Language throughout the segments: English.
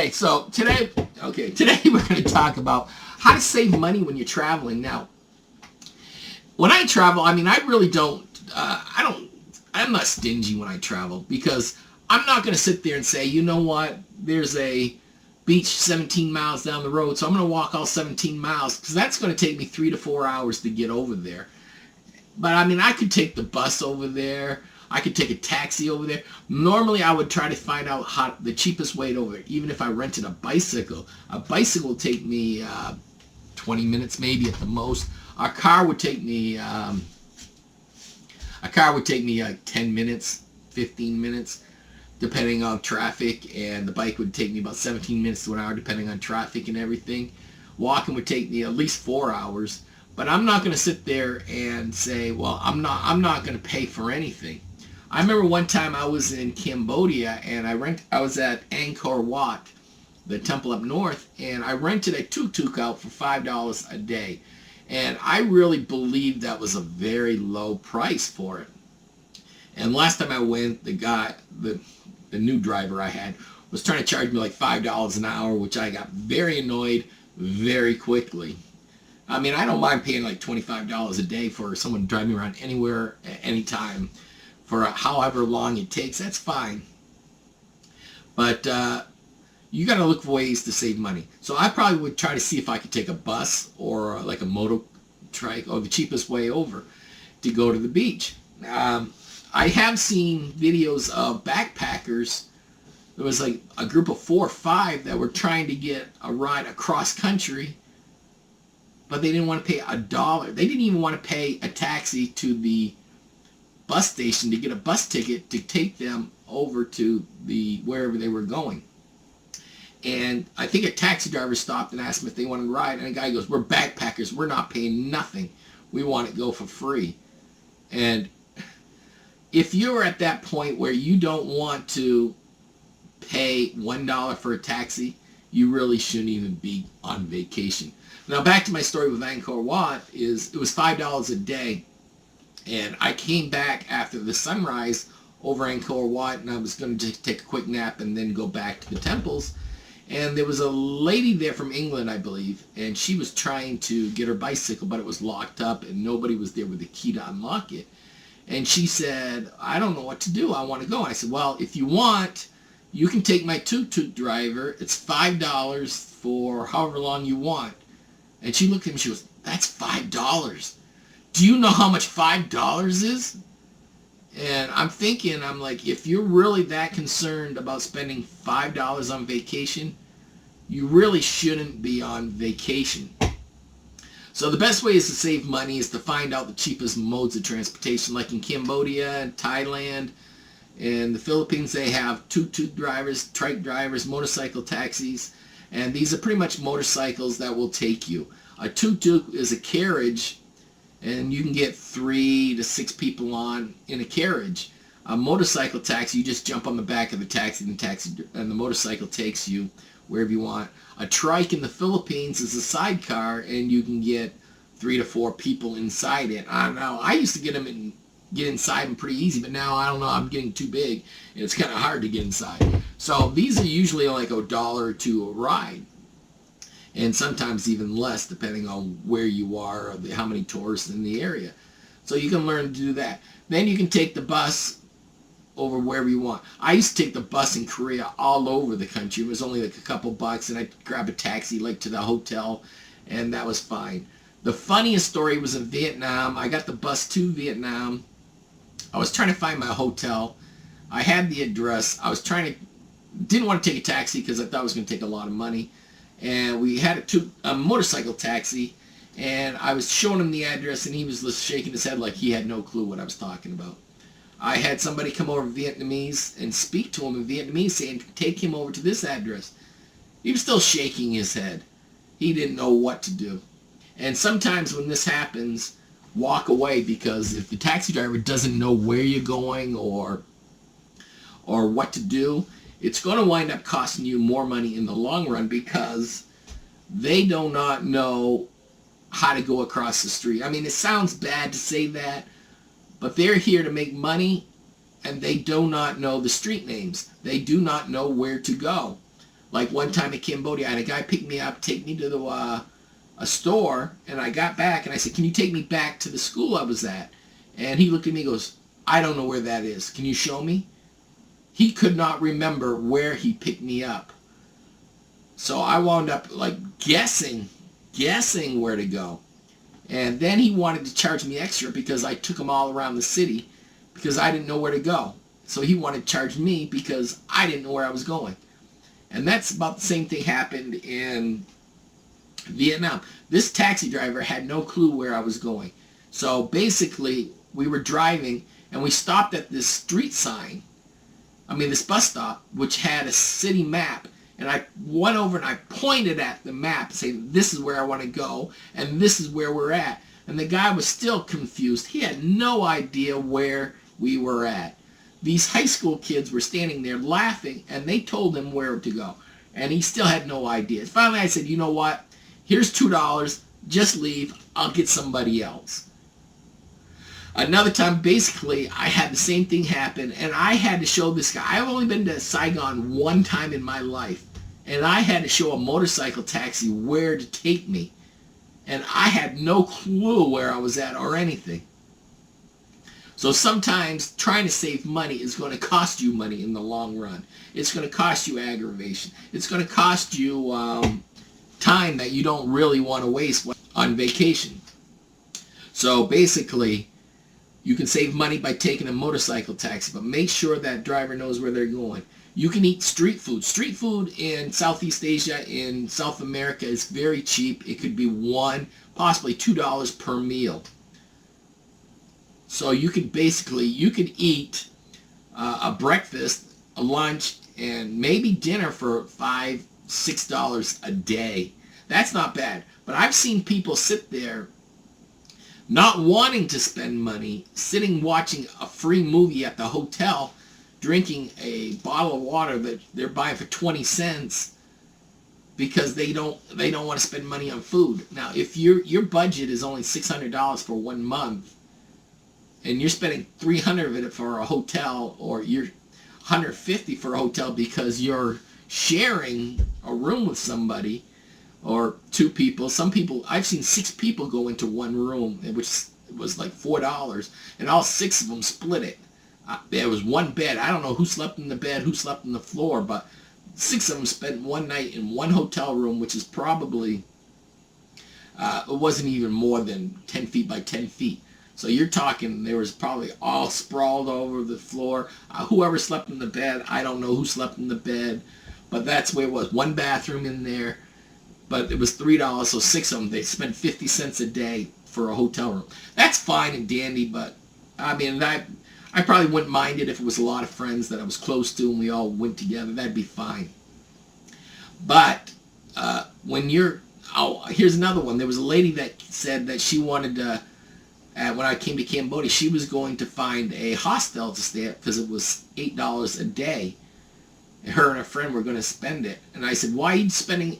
Okay, so today we're going to talk about how to save money when you're traveling. Now, when I travel, I mean, I really don't, I'm not stingy when I travel because I'm not going to sit there and say, you know what, there's a beach 17 miles down the road, so I'm going to walk all 17 miles because that's going to take me 3 to 4 hours to get over there. But I mean, I could take the bus over there. I could take a taxi over there. Normally, I would try to find out how the cheapest way over there. Even if I rented a bicycle will take me 20 minutes maybe at the most. A car would take me 10 minutes, 15 minutes, depending on traffic, and the bike would take me about 17 minutes to an hour, depending on traffic and everything. Walking would take me at least 4 hours. But I'm not going to sit there and say, well, I'm not going to pay for anything. I remember one time I was in Cambodia and I was at Angkor Wat, the temple up north, and I rented a tuk-tuk out for $5 a day. And I really believed that was a very low price for it. And last time I went, the new driver I had was trying to charge me like $5 an hour, which I got very annoyed very quickly. I mean, I don't mind paying like $25 a day for someone to drive me around anywhere, anytime, for however long it takes. That's fine. But you got to look for ways to save money. So I probably would try to see if I could take a bus or like a motor trike or the cheapest way over to go to the beach. I have seen videos of backpackers. There was like a group of 4 or 5 that were trying to get a ride across country, but they didn't want to pay $1. They didn't even want to pay a taxi to the bus station to get a bus ticket to take them over to wherever they were going. And I think a taxi driver stopped and asked them if they wanted to ride, and the guy goes, "We're backpackers. We're not paying nothing. We want to go for free." And if you're at that point where you don't want to pay $1 for a taxi, you really shouldn't even be on vacation. Now back to my story with Angkor Wat, it was $5 a day, and I came back after the sunrise over Angkor Wat, and I was going to take a quick nap and then go back to the temples, and there was a lady there from England, I believe, and she was trying to get her bicycle, but it was locked up and nobody was there with the key to unlock it. And she said, "I don't know what to do. I want to go." And I said, "Well, if you want, you can take my tuk-tuk driver. It's $5 for however long you want." And she looked at me and she goes, "That's $5. Do you know how much $5 is?" And I'm like, if you're really that concerned about spending $5 on vacation, you really shouldn't be on vacation. So the best way is to save money is to find out the cheapest modes of transportation. Like in Cambodia and Thailand and the Philippines, they have tuk-tuk drivers, trike drivers, motorcycle taxis. And these are pretty much motorcycles that will take you. A tuk-tuk is a carriage, and you can get 3 to 6 people on in a carriage. A motorcycle taxi, you just jump on the back of the taxi, and the motorcycle takes you wherever you want. A trike in the Philippines is a sidecar, and you can get 3 to 4 people inside it. I don't know. I used to get inside them pretty easy, but now I don't know. I'm getting too big, and it's kind of hard to get inside. So these are usually like $1 or $2 a ride, and sometimes even less depending on where you are or how many tourists in the area. So you can learn to do that. Then you can take the bus over wherever you want. I used to take the bus in Korea all over the country. It was only like a couple bucks, and I'd grab a taxi like to the hotel, and that was fine. The funniest story was in Vietnam. I got the bus to Vietnam. I was trying to find my hotel. I had the address. Didn't want to take a taxi because I thought it was going to take a lot of money. And we had a motorcycle taxi, and I was showing him the address, and he was just shaking his head like he had no clue what I was talking about. I had somebody come over Vietnamese and speak to him in Vietnamese, saying, "Take him over to this address." He was still shaking his head. He didn't know what to do. And sometimes when this happens, walk away, because if the taxi driver doesn't know where you're going or what to do, it's going to wind up costing you more money in the long run, because they do not know how to go across the street. I mean, it sounds bad to say that, but they're here to make money, and they do not know the street names. They do not know where to go. Like one time in Cambodia, I had a guy pick me up, take me to a store, and I got back and I said, can you take me back to the school I was at? And he looked at me and goes, I don't know where that is. Can you show me? He could not remember where he picked me up. So I wound up like guessing where to go. And then he wanted to charge me extra because I took him all around the city because I didn't know where to go. So he wanted to charge me because I didn't know where I was going. And that's about the same thing happened in Vietnam. This taxi driver had no clue where I was going. So basically, we were driving and we stopped at this street sign, this bus stop, which had a city map. And I went over and I pointed at the map saying, this is where I want to go and this is where we're at. And the guy was still confused. He had no idea where we were at. These high school kids were standing there laughing and they told him where to go. And he still had no idea. Finally I said, you know what? Here's $2. Just leave. I'll get somebody else. Another time, basically, I had the same thing happen, and I had to show this guy. I've only been to Saigon one time in my life, and I had to show a motorcycle taxi where to take me. And I had no clue where I was at or anything. So sometimes trying to save money is going to cost you money in the long run. It's going to cost you aggravation. It's going to cost you time that you don't really want to waste on vacation. So basically, you can save money by taking a motorcycle taxi, but make sure that driver knows where they're going. You can eat street food. Street food in Southeast Asia, in South America, is very cheap. It could be $1, possibly $2 per meal. So you could eat a breakfast, a lunch, and maybe dinner for $5, $6 a day. That's not bad. But I've seen people sit there not wanting to spend money, sitting watching a free movie at the hotel, drinking a bottle of water that they're buying for 20 cents because they don't want to spend money on food. Now, if your budget is only $600 for 1 month, and you're spending $300 of it for a hotel, or you're $150 for a hotel because you're sharing a room with somebody, or 2 people. Some people, I've seen 6 people go into one room, which was like $4, and all 6 of them split it. There was one bed. I don't know who slept in the bed, who slept on the floor, but 6 of them spent one night in one hotel room, which is probably, it wasn't even more than 10 feet by 10 feet. So you're talking, there was probably all sprawled over the floor. Whoever slept in the bed, I don't know who slept in the bed, but that's where it was. One bathroom in there, but it was $3, so 6 of them, they spent 50 cents a day for a hotel room. That's fine and dandy, but I probably wouldn't mind it if it was a lot of friends that I was close to and we all went together. That'd be fine. But here's another one. There was a lady that said that she wanted to, when I came to Cambodia, she was going to find a hostel to stay at because it was $8 a day. And her and her friend were going to spend it. And I said, why are you spending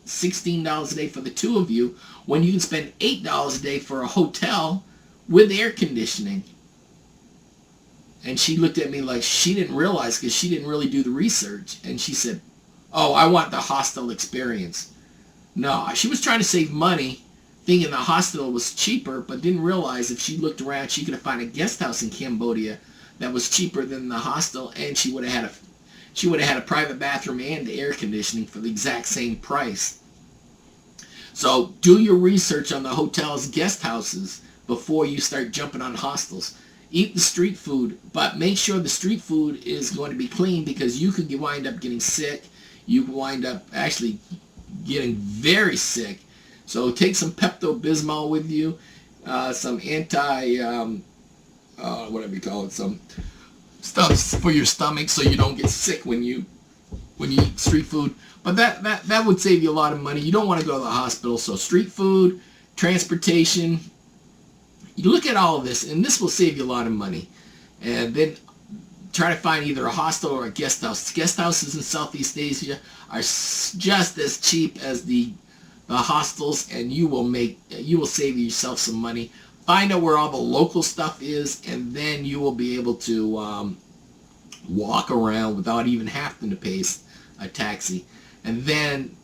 $16 a day for the 2 of you when you can spend $8 a day for a hotel with air conditioning? And she looked at me like she didn't realize, because she didn't really do the research. And she said, oh, I want the hostel experience. No, she was trying to save money, thinking the hostel was cheaper, but didn't realize if she looked around, she could have found a guest house in Cambodia that was cheaper than the hostel, and she would have had a private bathroom and air conditioning for the exact same price. So do your research on the hotels, guest houses before you start jumping on hostels. Eat the street food, but make sure the street food is going to be clean, because you could wind up getting sick. You could wind up actually getting very sick. So take some Pepto-Bismol with you, some whatever you call it, some stuff for your stomach so you don't get sick when you eat street food. But that would save you a lot of money. You don't want to go to the hospital. So street food, transportation, you look at all of this, and this will save you a lot of money. And then try to find either a hostel or a guest house. Guest houses in Southeast Asia are just as cheap as the hostels, and you will save yourself some money. Find out where all the local stuff is, and then you will be able to walk around without even having to pay a taxi. and then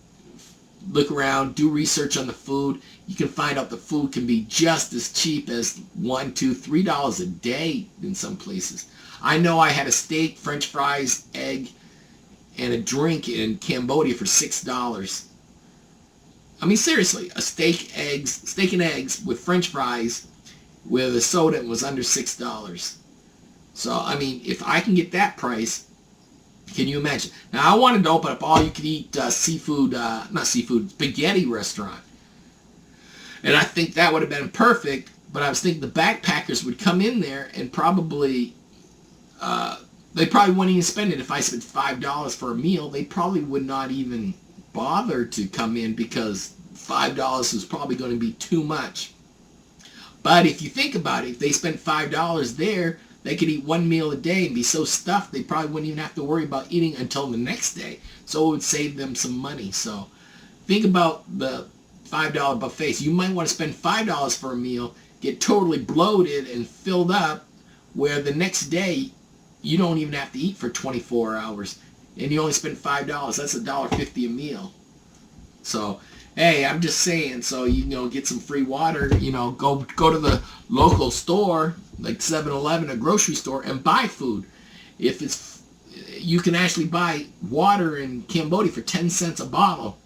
look around, do research on the food. You can find out the food can be just as cheap as $1, $2, $3 a day in some places. I know I had a steak, French fries, egg, and a drink in Cambodia for $6. I mean, seriously, a steak and eggs with French fries with a soda was under $6. So, I mean, if I can get that price, can you imagine? Now, I wanted to open up all-you-could-eat spaghetti restaurant. And I think that would have been perfect, but I was thinking the backpackers would come in there and probably, they probably wouldn't even spend it. If I spent $5 for a meal, they probably would not even bother to come in because $5 is probably going to be too much. But if you think about it, if they spent $5 there, they could eat one meal a day and be so stuffed they probably wouldn't even have to worry about eating until the next day. So it would save them some money. So think about the $5 buffets. You might want to spend $5 for a meal, get totally bloated and filled up, where the next day you don't even have to eat for 24 hours and you only spend $5. That's $1.50 a meal. So hey, I'm just saying, so, get some free water, go to the local store, like 7-Eleven, a grocery store, and buy food. You can actually buy water in Cambodia for 10 cents a bottle.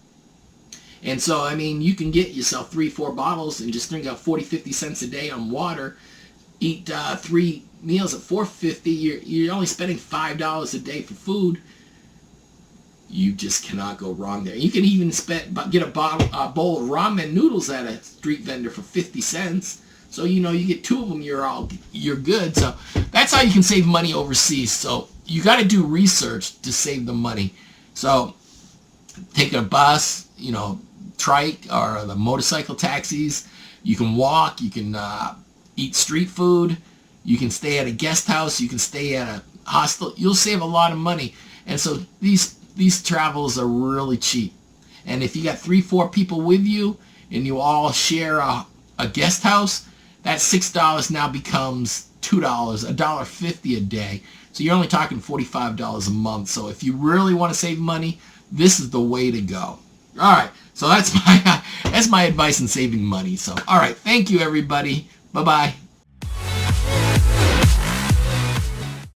And so, I mean, you can get yourself 3-4 bottles and just drink out 40-50 cents a day on water, eat 3 meals at $4.50. You're only spending $5 a day for food. You just cannot go wrong there. You can even get a bowl of ramen noodles at a street vendor for 50 cents. So, you get 2 of them, you're good. So that's how you can save money overseas. So you got to do research to save the money. So take a bus, trike, or the motorcycle taxis. You can walk. You can eat street food. You can stay at a guest house. You can stay at a hostel. You'll save a lot of money. And so these travels are really cheap. And if you got 3-4 people with you and you all share a guest house, that $6 now becomes $2, $1.50 a day. So you're only talking $45 a month. So if you really want to save money, this is the way to go. All right. So that's my advice in saving money. So, all right. Thank you, everybody. Bye-bye.